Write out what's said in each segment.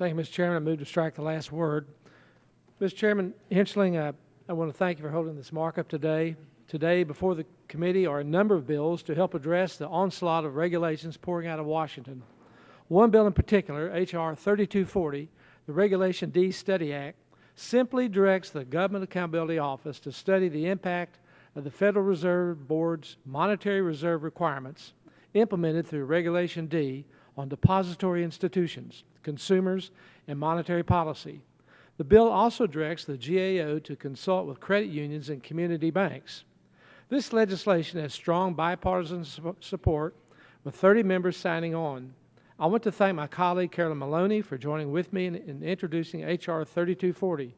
Thank you, Mr. Chairman. I move to strike the last word. Mr. Chairman Henschling, I want to thank you for holding this markup today. Today, before the committee are a number of bills to help address the onslaught of regulations pouring out of Washington. One bill in particular, H.R. 3240, the Regulation D Study Act, simply directs the Government Accountability Office to study the impact of the Federal Reserve Board's monetary reserve requirements implemented through Regulation D on depository institutions, consumers, and monetary policy. The bill also directs the GAO to consult with credit unions and community banks. This legislation has strong bipartisan support, with 30 members signing on. I want to thank my colleague Carolyn Maloney for joining with me in introducing H.R. 3240.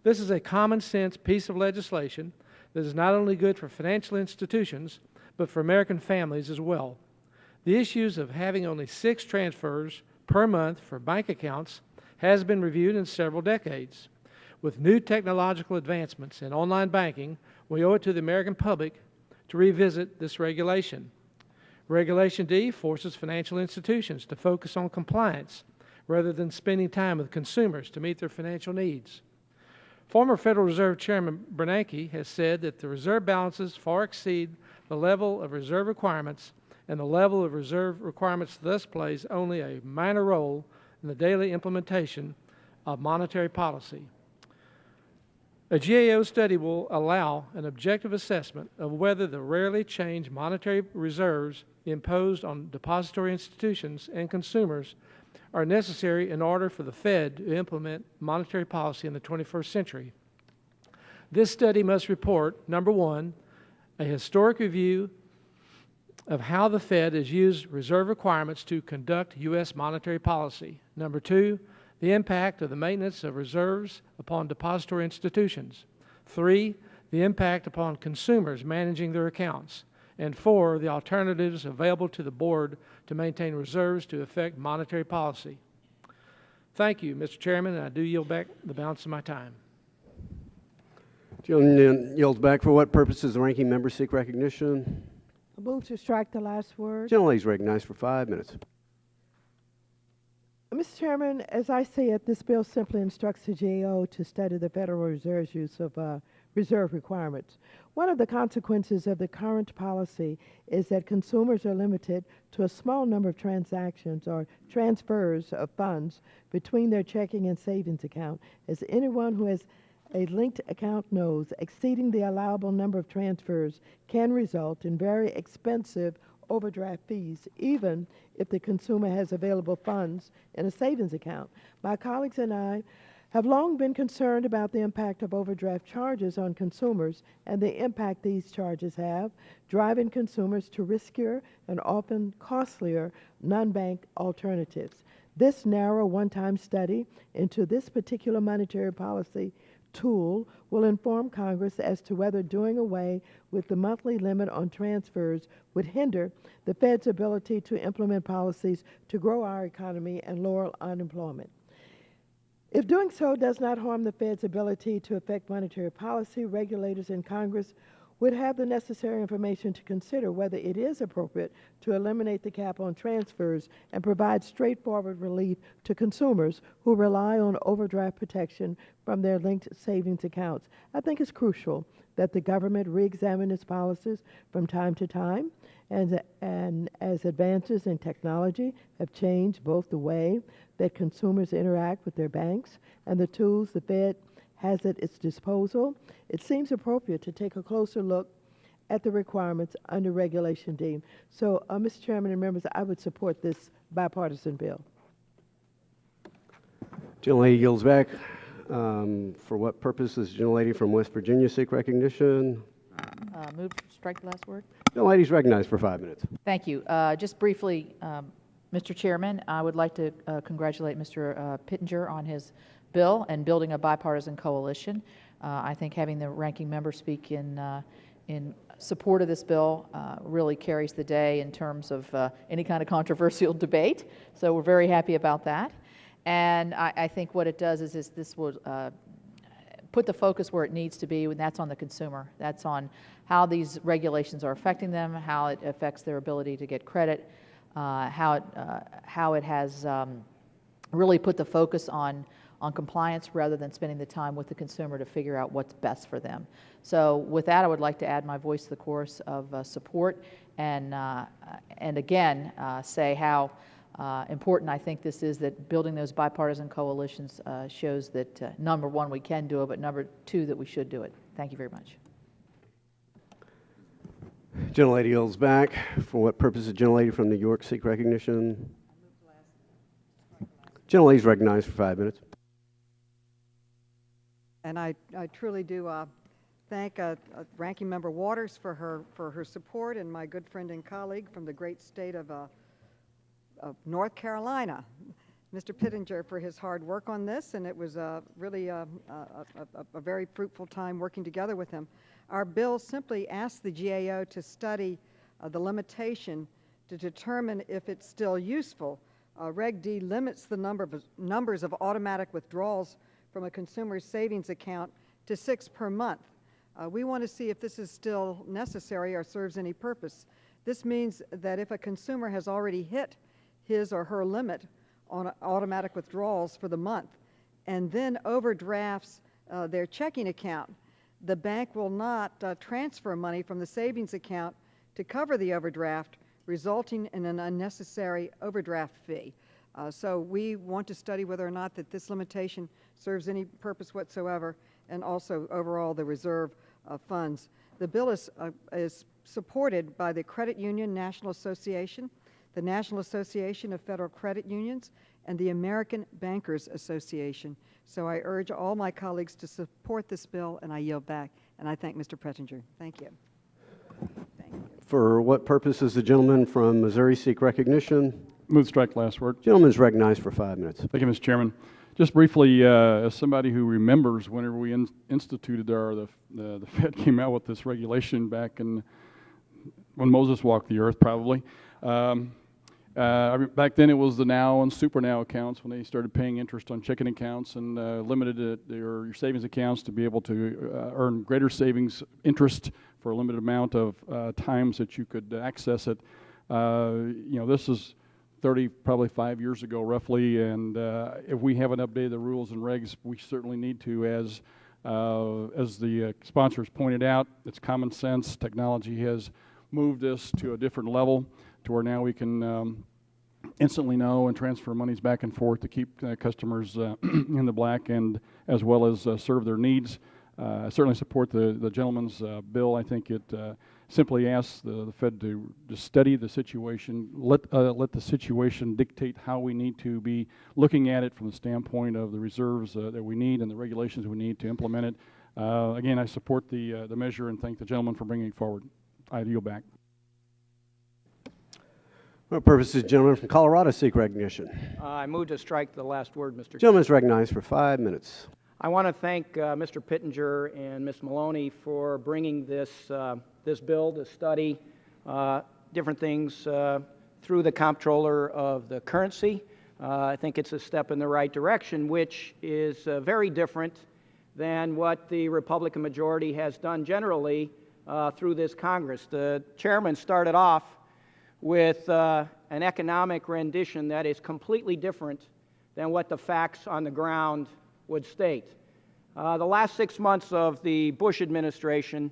This is a common-sense piece of legislation that is not only good for financial institutions, but for American families as well. The issues of having only 6 transfers per month for bank accounts has been reviewed in several decades. With new technological advancements in online banking, we owe it to the American public to revisit this regulation. Regulation D forces financial institutions to focus on compliance rather than spending time with consumers to meet their financial needs. Former Federal Reserve Chairman Bernanke has said that the reserve balances far exceed the level of reserve requirements, and the level of reserve requirements thus plays only a minor role in the daily implementation of monetary policy. A GAO study will allow an objective assessment of whether the rarely changed monetary reserves imposed on depository institutions and consumers are necessary in order for the Fed to implement monetary policy in the 21st century. This study must report, number one, a historic review of how the Fed has used reserve requirements to conduct U.S. monetary policy. Number two, the impact of the maintenance of reserves upon depository institutions. 3, the impact upon consumers managing their accounts. And 4, the alternatives available to the board to maintain reserves to affect monetary policy. Thank you, Mr. Chairman, and I do yield back the balance of my time. Gentleman yields back. For what purposes the ranking member seek recognition? I move to strike the last word. Gentlelady is recognized for 5 minutes. Mr. Chairman, as I see it, this bill simply instructs the GAO to study the Federal Reserve's use of reserve requirements. One of the consequences of the current policy is that consumers are limited to a small number of transactions or transfers of funds between their checking and savings account. As anyone who has a linked account knows, exceeding the allowable number of transfers can result in very expensive overdraft fees, even if the consumer has available funds in a savings account. My colleagues and I have long been concerned about the impact of overdraft charges on consumers and the impact these charges have, driving consumers to riskier and often costlier non-bank alternatives. This narrow one-time study into this particular monetary policy tool will inform Congress as to whether doing away with the monthly limit on transfers would hinder the Fed's ability to implement policies to grow our economy and lower unemployment. If doing so does not harm the Fed's ability to affect monetary policy, regulators in Congress would have the necessary information to consider whether it is appropriate to eliminate the cap on transfers and provide straightforward relief to consumers who rely on overdraft protection from their linked savings accounts. I think it's crucial that the government re-examine its policies from time to time, and as advances in technology have changed both the way that consumers interact with their banks and the tools the Fed has at its disposal, it seems appropriate to take a closer look at the requirements under Regulation D. So, Mr. Chairman and members, I would support this bipartisan bill. Gentlelady yields back. For what purpose does the gentlelady from West Virginia seek recognition? Move to strike the last word. Gentlelady is recognized for 5 minutes. Thank you. Just briefly, Mr. Chairman, I would like to congratulate Mr. Pittenger on his bill and building a bipartisan coalition. I think having the ranking member speak in support of this bill really carries the day in terms of any kind of controversial debate. So we're very happy about that. And I think what it does is this will put the focus where it needs to be, and that's on the consumer. That's on how these regulations are affecting them, how it affects their ability to get credit, how it has really put the focus on compliance rather than spending the time with the consumer to figure out what's best for them. So with that, I would like to add my voice to the chorus of support and again say how important I think this is, that building those bipartisan coalitions shows that number one, we can do it, but number two, that we should do it. Thank you very much. Gentlelady yields back. For what purpose is gentlelady from New York seek recognition? Gentlelady's recognized for 5 minutes. And I truly do thank Ranking Member Waters for her support, and my good friend and colleague from the great state of North Carolina, Mr. Pittenger, for his hard work on this, and it was really a very fruitful time working together with him. Our bill simply asks the GAO to study the limitation to determine if it's still useful. Reg D limits the numbers of automatic withdrawals from a consumer's savings account to 6 per month. We want to see if this is still necessary or serves any purpose. This means that if a consumer has already hit his or her limit on automatic withdrawals for the month and then overdrafts their checking account, the bank will not transfer money from the savings account to cover the overdraft, resulting in an unnecessary overdraft fee. So we want to study whether or not that this limitation serves any purpose whatsoever, and also overall the reserve funds. The bill is supported by the Credit Union National Association, the National Association of Federal Credit Unions, and the American Bankers Association. So I urge all my colleagues to support this bill, and I yield back. And I thank Mr. Pittenger. Thank you. Thank you. For what purpose is the gentleman from Missouri seek recognition? Move to strike last word. Gentleman's recognized for 5 minutes. Thank you, Mr. Chairman. Just briefly, as somebody who remembers whenever we instituted the Fed came out with this regulation back in when Moses walked the earth, probably. Back then it was the now and super now accounts when they started paying interest on checking accounts and limited your savings accounts to be able to earn greater savings interest for a limited amount of times that you could access it. This is probably 5 years ago roughly, and if we haven't updated the rules and regs, we certainly need to. As the sponsors pointed out, it's common sense. Technology has moved us to a different level to where now we can instantly know and transfer monies back and forth to keep customers in the black, and as well as serve their needs. I certainly support the gentleman's bill. I think it simply asks the Fed to just study the situation, let the situation dictate how we need to be looking at it from the standpoint of the reserves that we need and the regulations we need to implement it. Again, I support the measure and thank the gentleman for bringing it forward. I yield back. For what purpose is the gentleman from Colorado seek recognition? I move to strike the last word, Mr. Chairman. Gentleman is recognized for 5 minutes. I want to thank Mr. Pittenger and Ms. Maloney for bringing this bill to study different things through the comptroller of the currency. I think it's a step in the right direction, which is very different than what the Republican majority has done generally through this Congress. The chairman started off with an economic rendition that is completely different than what the facts on the ground would state. The last 6 months of the Bush administration,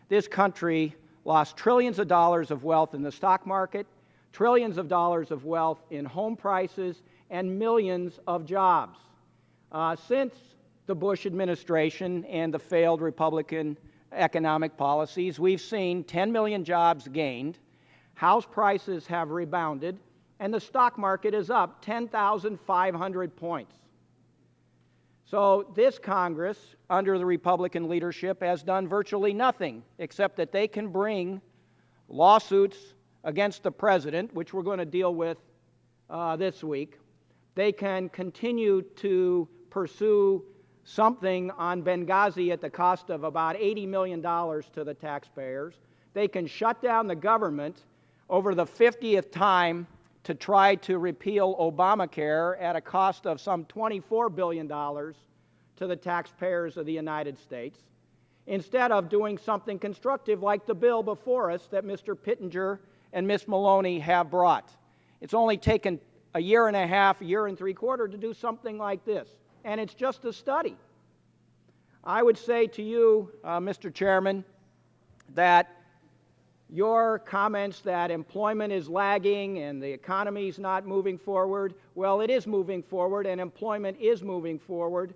this country lost trillions of dollars of wealth in the stock market, trillions of dollars of wealth in home prices, and millions of jobs. Since the Bush administration and the failed Republican economic policies, we've seen 10 million jobs gained, house prices have rebounded, and the stock market is up 10,500 points. So this Congress, under the Republican leadership, has done virtually nothing except that they can bring lawsuits against the president, which we're going to deal with this week. They can continue to pursue something on Benghazi at the cost of about $80 million to the taxpayers. They can shut down the government over the 50th time to try to repeal Obamacare at a cost of some $24 billion to the taxpayers of the United States, instead of doing something constructive like the bill before us that Mr. Pittenger and Ms. Maloney have brought. It's only taken a year and a half, a year and three-quarters to do something like this. And it's just a study. I would say to you, Mr. Chairman, that your comments that employment is lagging and the economy is not moving forward, well, it is moving forward and employment is moving forward.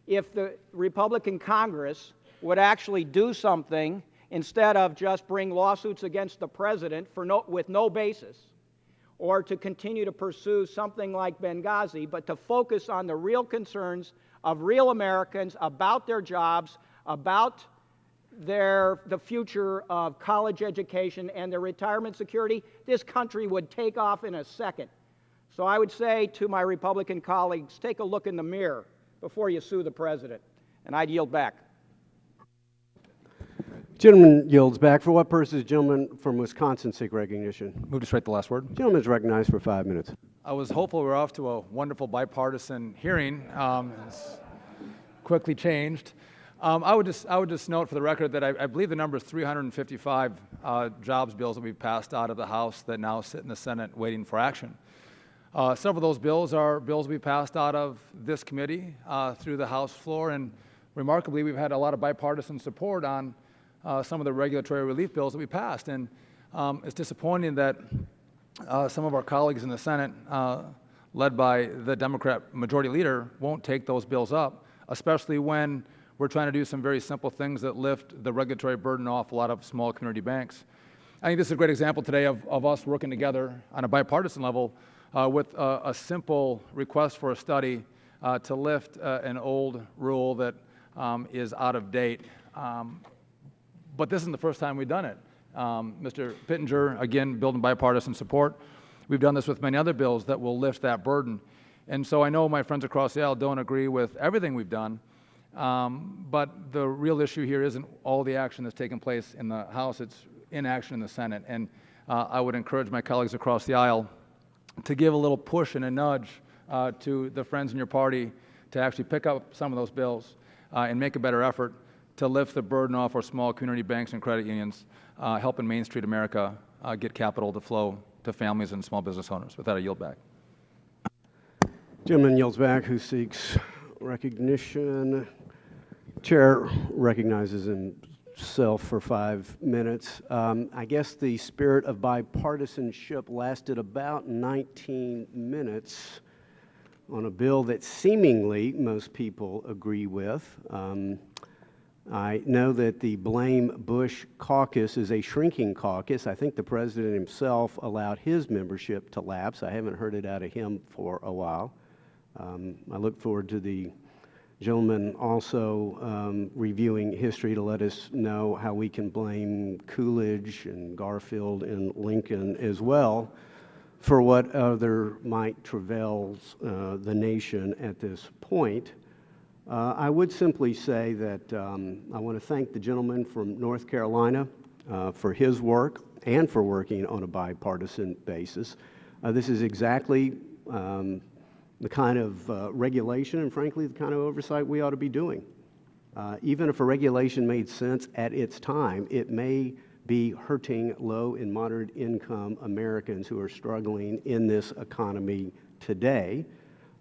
If the Republican Congress would actually do something instead of just bring lawsuits against the president with no basis, or to continue to pursue something like Benghazi, but to focus on the real concerns of real Americans about their jobs, about the future of college education and their retirement security, this country would take off in a second. So I would say to my Republican colleagues, take a look in the mirror before you sue the president. And I'd yield back. Gentleman yields back. For what purposes, gentleman from Wisconsin seek recognition? Move to strike the last word. Gentleman is recognized for 5 minutes. I was hopeful we were off to a wonderful bipartisan hearing. It's quickly changed. I would just note for the record that I believe the number is 355 jobs bills that we've passed out of the House that now sit in the Senate waiting for action. Several of those bills are bills we passed out of this committee through the House floor, and remarkably, we've had a lot of bipartisan support on some of the regulatory relief bills that we passed. And it's disappointing that some of our colleagues in the Senate, led by the Democrat majority leader, won't take those bills up, especially when we're trying to do some very simple things that lift the regulatory burden off a lot of small community banks. I think this is a great example today of us working together on a bipartisan level with a simple request for a study to lift an old rule that is out of date. But this isn't the first time we've done it. Mr. Pittenger, again, building bipartisan support. We've done this with many other bills that will lift that burden. And so I know my friends across the aisle don't agree with everything we've done, but the real issue here isn't all the action that's taken place in the House, it's inaction in the Senate. And I would encourage my colleagues across the aisle to give a little push and a nudge to the friends in your party to actually pick up some of those bills and make a better effort to lift the burden off our small community banks and credit unions, helping Main Street America get capital to flow to families and small business owners. With that, I yield back. Gentleman yields back who seeks recognition. Chair recognizes himself for 5 minutes. I guess the spirit of bipartisanship lasted about 19 minutes on a bill that seemingly most people agree with. I know that the Blame Bush caucus is a shrinking caucus. I think the president himself allowed his membership to lapse. I haven't heard it out of him for a while. I look forward to the gentleman also reviewing history to let us know how we can blame Coolidge and Garfield and Lincoln as well for what other might travails the nation at this point. I would simply say that I want to thank the gentleman from North Carolina for his work and for working on a bipartisan basis. This is exactly the kind of regulation and, frankly, the kind of oversight we ought to be doing. Even if a regulation made sense at its time, it may be hurting low and moderate income Americans who are struggling in this economy today.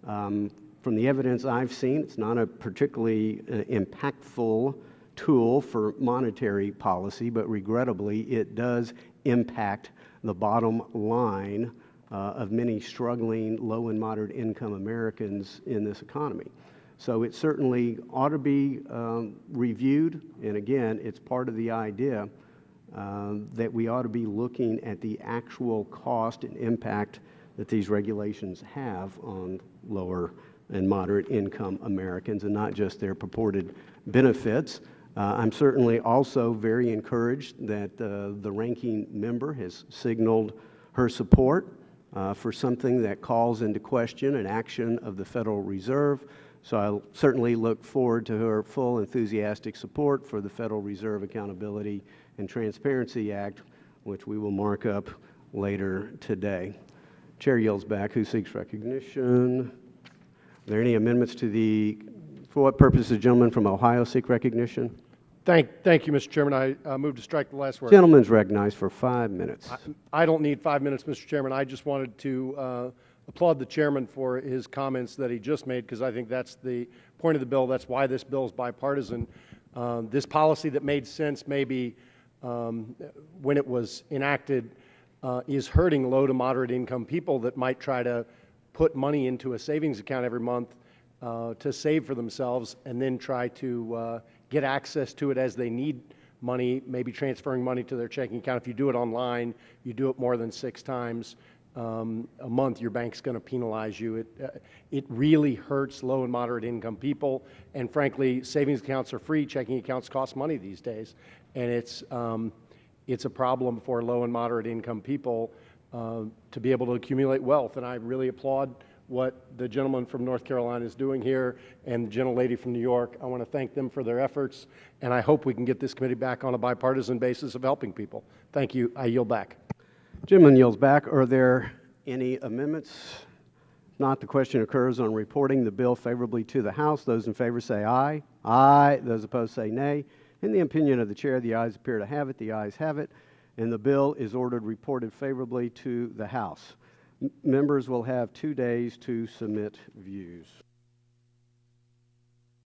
From the evidence I've seen, it's not a particularly impactful tool for monetary policy, but regrettably, it does impact the bottom line of many struggling low and moderate income Americans in this economy. So it certainly ought to be reviewed, and again, it's part of the idea that we ought to be looking at the actual cost and impact that these regulations have on lower and moderate income Americans and not just their purported benefits. I'm certainly also very encouraged that the ranking member has signaled her support for something that calls into question an action of the Federal Reserve. So I certainly look forward to her full enthusiastic support for the Federal Reserve Accountability and Transparency Act, which we will mark up later today. Chair yields back. Who seeks recognition? Are there any amendments to the, for what purpose does the gentleman from Ohio seek recognition? Thank you, Mr. Chairman. I move to strike the last word. Gentleman's recognized for 5 minutes. I don't need 5 minutes, Mr. Chairman. I just wanted to applaud the chairman for his comments that he just made, because I think that's the point of the bill. That's why this bill is bipartisan. This policy that made sense maybe when it was enacted is hurting low to moderate income people that might try to put money into a savings account every month to save for themselves and then try to get access to it as they need money, maybe transferring money to their checking account. If you do it online, you do it more than 6 times a month, your bank's going to penalize you. It really hurts low and moderate income people. And frankly, savings accounts are free. Checking accounts cost money these days. And it's a problem for low and moderate income people to be able to accumulate wealth. And I really applaud what the gentleman from North Carolina is doing here and the gentlelady from New York. I want to thank them for their efforts, and I hope we can get this committee back on a bipartisan basis of helping people. Thank you. I yield back. Gentleman yields back. Are there any amendments? If not, the question occurs on reporting the bill favorably to the House. Those in favor say aye. Aye. Those opposed say nay. In the opinion of the chair, the ayes appear to have it. The ayes have it, and the bill is ordered reported favorably to the House. Members will have 2 days to submit views.